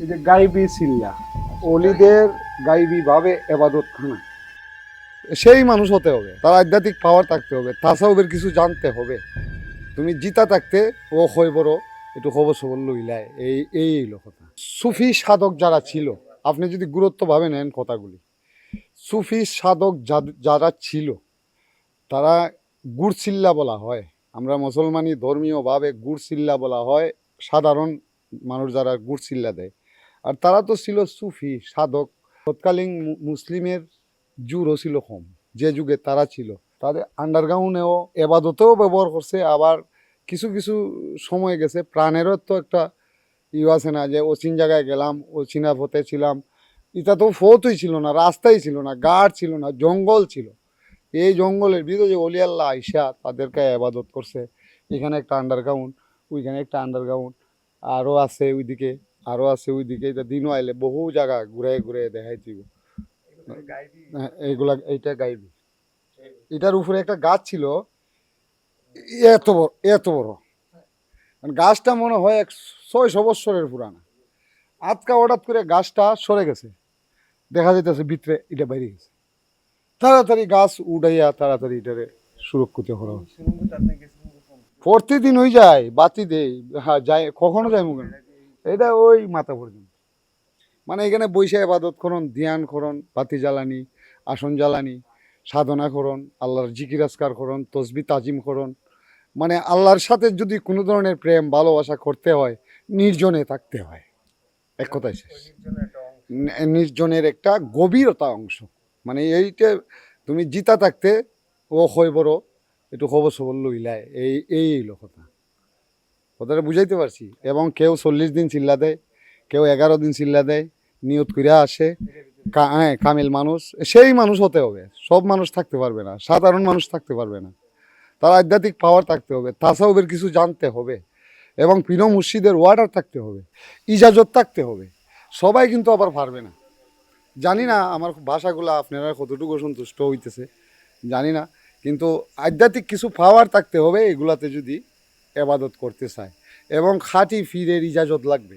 এই যে গাইবি সিল্লা অলিদের গাইবি ভাবে এবাদত খানা, সেই মানুষ হতে হবে, তার আধ্যাত্মিক পাওয়ার থাকতে হবে, তাসাউফের কিছু জানতে হবে। তুমি জিতা থাকতে ও হই বড় একটু খবর সবর লইলায়, এই হইল কথা। সুফি সাধক যারা ছিল, আপনি যদি গুরুত্বভাবে নেন কথাগুলি, সুফি সাধক যারা ছিল তারা গুড়চিল্লা বলা হয়। আমরা মুসলমানি ধর্মীয়ভাবে গুড়চিল্লা বলা হয় সাধারণ মানুষ যারা গুড়চিল্লা দেয়। আর তারা তো ছিল সুফি সাধক। তৎকালীন মুসলিমের জুরও ছিল কম, যে যুগে তারা ছিল। তাদের আন্ডারগ্রাউন্ডেও এবাদতেও ব্যবহার করছে, আবার কিছু কিছু সময় গেছে প্রাণেরও তো একটা আছে না, যে অচিন জায়গায় গেলাম, অচিনা পথে ছিলাম। এটা তো পথই ছিল না, রাস্তাই ছিল না, গাঢ় ছিল না, জঙ্গল ছিল। এই জঙ্গলের ভিতরে যে অলি আল্লাহ আইসা তাদেরকে আবাদত করছে। এখানে একটা আন্ডারগ্রাউন্ড, ওইখানে একটা আন্ডারগ্রাউন্ড, আরও আছে ওইদিকে, আরও আছে ওইদিকে। এটা দিনও আইলে বহু জায়গা ঘুরে ঘুরে দেখাই দিব। এইগুলা এইটা গাইবি। এটার উপরে একটা গাছ ছিল, এত বড় এত বড়, মানে গাছটা মনে হয় 600 বৎসরের পুরানা। আজকা হঠাৎ করে গাছটা সরে গেছে, দেখা যাইতেছে ভিতরে এটা বাইরে গেছে। তাড়াতাড়ি গাছ উড়াইয়া তাড়াতাড়ি এটারে সুরক্ষিত করা হয়। প্রতিদিন হয়ে যায়, বাতি দেই। হ্যাঁ যাই, কখনো যাই মুখে এটা ওই মাথা পর্যন্ত। মানে এখানে বৈশা ইবাদত করন, ধ্যান করন, বাতি জ্বালানি, আসন জ্বালানি, সাধনা করন, আল্লাহর জিকির আজকার করন, তসবি তাজিম করন। মানে আল্লাহর সাথে যদি কোনো ধরনের প্রেম ভালোবাসা করতে হয়, নির্জনে থাকতে হয়। এক কথায় শেষ। নির্জনের একটা গভীরতা অংশ। মানে এইটা তুমি জিতা থাকতে ও হয় বড় একটু খবর সবর লইলায়, এই কথা। কথাটা বুঝাইতে পারছি। এবং কেউ 40 দিন চিল্লা দেয়, কেউ 11 দিন চিল্লা দেয়, নিয়ত কইরা আসে। হ্যাঁ, কামিল মানুষ, সেই মানুষ হতে হবে। সব মানুষ থাকতে পারবে না, সাধারণ মানুষ থাকতে পারবে না। তার আধ্যাত্মিক পাওয়ার থাকতে হবে, তাসাউফের কিছু জানতে হবে, এবং পীর মুর্শিদের ওয়ার্ডার থাকতে হবে, ইজাজত থাকতে হবে। সবাই কিন্তু আবার পারবে না। জানি না আমার ভাষাগুলো আপনারা কতটুকু সন্তুষ্ট হইতেছে জানি না, কিন্তু আধ্যাত্মিক কিছু পাওয়ার থাকতে হবে এগুলাতে যদি এবাদত করতে চায়, এবং খাঁটি ফিরের ইজাজত লাগবে।